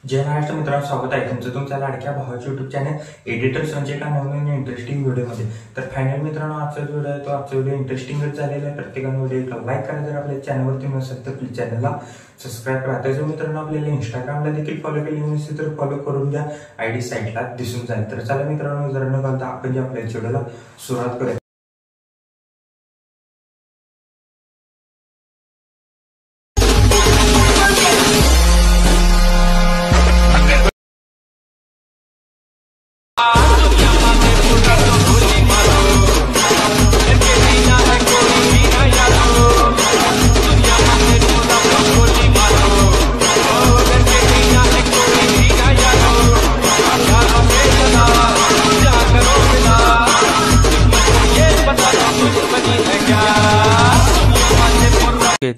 जय महाराष्ट्र मित्रांनो, स्वागत आहे तुमचं तुमच्या लाडक्या भावाच्या युट्यूब चॅनल एडिटर संजय का नवीन इंटरेस्टिंग व्हिडिओमध्ये. तर फायनल मित्रांनो, आजचा व्हिडिओ आहे तो आजचा व्हिडिओ इंटरेस्टिंगच झालेला आहे. प्रत्येकाने व्हिडिओ लाईक करा, जर आपल्या चॅनलवरती नसेल तर प्लीज चॅनलला सबस्क्राईब करा. त्याचं मित्रांनो आपल्याला इंस्टाग्रामला देखील फॉलो केली नसेल तर फॉलो करून द्या, आयडी साईडला दिसून जाईल. तर चला मित्रांनो, जर न घालता आपण आपल्या व्हिडिओला सुरुवात करूया.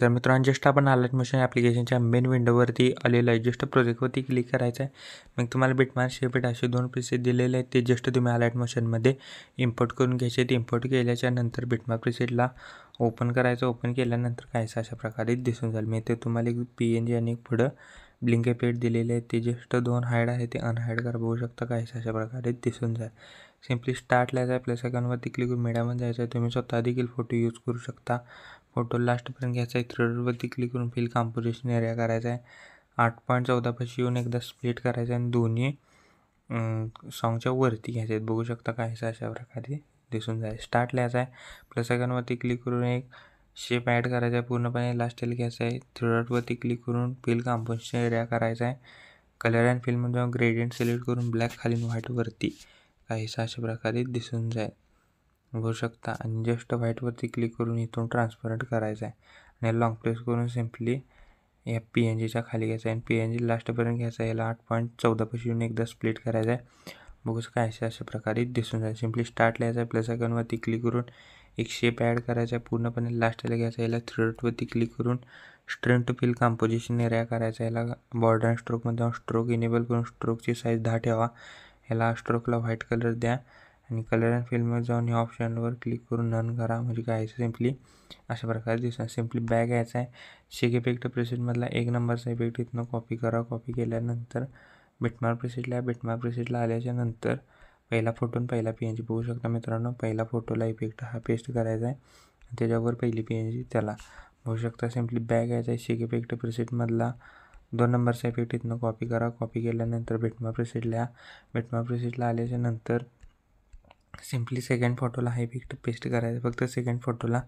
तर मित्रांनो, जस्ट आपण अलर्ट मोशन ॲप्लिकेशनच्या मेन विंडोवरती आलेलं आहे. जस्ट प्रोजेक्टवरती क्लिक करायचं आहे. मग तुम्हाला बिटमार्क शेपेट असे दोन प्रिसेट दिलेले आहेत. ते जस्ट तुम्ही अलर्ट मोशनमध्ये इम्पोर्ट करून घ्यायचे. ते इम्पोर्ट केल्याच्या नंतर बिटमार्क प्रिसेटला ओपन करायचं. ओपन केल्यानंतर काहीसं अशा प्रकारे दिसून जाईल. मी ते तुम्हाला एक PNG आणि पुढं ब्लिंक इफेक्ट दिलेले आहेत. ते जस्ट दोन हाईड आहे ते अनहाईड करा. बघू शकता काहीसं अशा प्रकारे दिसून जाईल. सिम्पली स्टार्ट लिहायचं आहे. प्लस आयकॉनवरती क्लिक करून मीडियामध्ये जायचं आहे. तुम्ही स्वतः देखील फोटो यूज करू शकता. फोटो लास्टपर्यंत घ्यायचा आहे. थ्रेडवरती क्लिक करून फिल कॉम्पोजिशन एरिया करायचा आहे. 8.14 पाशी येऊन एकदा स्प्लिट करायचं आहे आणि दोन्ही सॉंगच्या वरती घ्यायचे आहेत. बघू शकता काहीसं अशा प्रकारे दिसून जाईल. स्टार्ट लिहायचा आहे. प्लस आयकॉनवरती क्लिक करून एक शेप ॲड करायचा आहे. पूर्णपणे लास्टला घ्यायचा आहे. थ्रेडवरती क्लिक करून फिल कॉम्पोजिशन एरिया करायचा आहे. कलर अँड फिलमध्ये जाऊन ग्रेडियंट सिलेक्ट करून ब्लॅक खाली व्हाईटवरती काहीसं अशा प्रकारे दिसून जाईल. बघू शकता. आणि जस्ट व्हाईटवरती क्लिक करून इथून ट्रान्सपरंट करायचं आहे आणि लॉंग प्रेस करून सिम्पली या PNGच्या खाली घ्यायचं आहे. आणि PNG लास्टपर्यंत घ्यायचा आहे. याला 8.14 पाशी येऊन एकदा स्प्लिट करायचं आहे. बघू काहीशा अशा प्रकारे दिसून जाईल. सिम्पली स्टार्ट लिहायचं आहे. प्लस आयकॉनवरती क्लिक करून एक शेप ॲड करायचा आहे. पूर्णपणे लास्टला घ्यायचा आहे. याला थ्रेडवरती क्लिक करून strain to fill composition area करायचा आहे. याला बॉर्डर अँड स्ट्रोकमध्ये जाऊन स्ट्रोक इनेबल करून स्ट्रोकची साईज 10 ठेवा. याला स्ट्रोकला व्हाईट कलर द्या आणि कलर अँड फिलमध्ये जाऊन या ऑप्शनवर क्लिक करून नन करा. म्हणजे काय सिम्पली अशा प्रकारे दिसणार. सिम्पली बॅग घ्यायचा आहे. शेक इफेक्ट प्रेसेटमधला 1 नंबरचा इफेक्ट इथनं कॉपी करा. कॉपी केल्यानंतर बिटमार्क प्रेसेटला आल्याच्या नंतर पहिला फोटो आणि पहिला PNG बघू शकता मित्रांनो. पहिला फोटोला इफेक्ट हा पेस्ट करायचा आहे. त्याच्यावर पहिली PNG त्याला बघू शकता. सिम्पली बॅग घ्यायचा आहे. शेक इफेक्ट प्रेसेटमधला 2 नंबरचा इफेक्ट इथनं कॉपी करा. कॉपी केल्यानंतर बिटमार्क प्रेसेटला आल्याच्या नंतर सिम्पली सेकंड फोटोला हा इफेक्ट पेस्ट करायचा. फक्त सेकंड फोटोला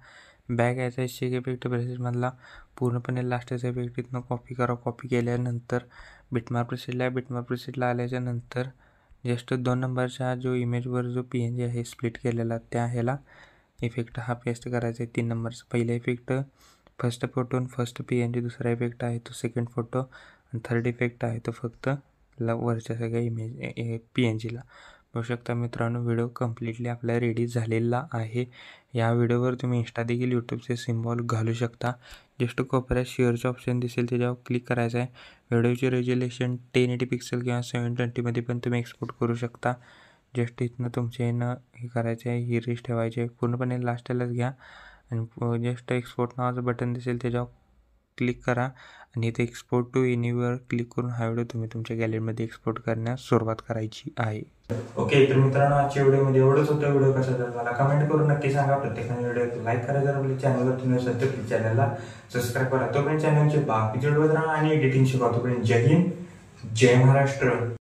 बॅग यायचा आहे. शेक इफेक्ट प्रेसेटमधला पूर्णपणे लास्टचा इफेक्ट इथनं कॉपी करा. कॉपी केल्यानंतर बिटमार्क प्रेसेटला आल्याच्या नंतर जस्ट 2 नंबरच्या जो इमेजवर जो PNG आहे स्प्लिट केलेला त्या ह्याला इफेक्ट हा पेस्ट करायचा आहे. 3 नंबरचा पहिला इफेक्ट फर्स्ट फोटो आणि फर्स्ट PNG, दुसरा इफेक्ट आहे तो सेकंड फोटो आणि थर्ड इफेक्ट आहे तो फक्त वरच्या सगळ्या इमेज PNGला. बघू शकता मित्रांनो, व्हिडिओ कम्प्लिटली आपला रेडी झालेला आहे. या व्हिडिओवर तुम्ही इंस्टा देखील यूट्यूबचे सिम्बॉल घालू शकता. जस्ट कोपऱ्यात शेअरचं ऑप्शन दिसेल त्याच्यावर क्लिक करायचं आहे. व्हिडिओची रेजोल्युशन 1080 पिक्सल किंवा 720मध्ये पण तुम्ही एक्सपोर्ट करू शकता. जस्ट इथनं तुमच्या येणं हे करायचं आहे, ही रेस्ट ठेवायची आहे. पूर्णपणे लास्टलाच घ्या आणि जस्ट एक्सपोर्ट नावाचं बटन दिसेल त्याच्यावर क्लिक करा आणि इथे एक्सपोर्ट टू एनीवर क्लिक करून हा व्हिडिओ तुम्ही तुमच्या गॅलरीमध्ये एक्सपोर्ट करण्यास सुरुवात करायची आहे. ओके, तर मित्रांनो आजच्या व्हिडिओमध्ये एवढंच होतं. व्हिडिओ कसा झाला मला कमेंट करून नक्की सांगा. प्रत्येकाने व्हिडिओ लाईक करा. जर आपल्या चॅनलवर तुम्ही असेल तर प्लीज चॅनलला सबस्क्राईब करा. तोपर्यंत चॅनलचे बाकी व्हिडिओ आणि एडिटिंग शिकवा. तोपर्यंत जय हिंद, जय महाराष्ट्र.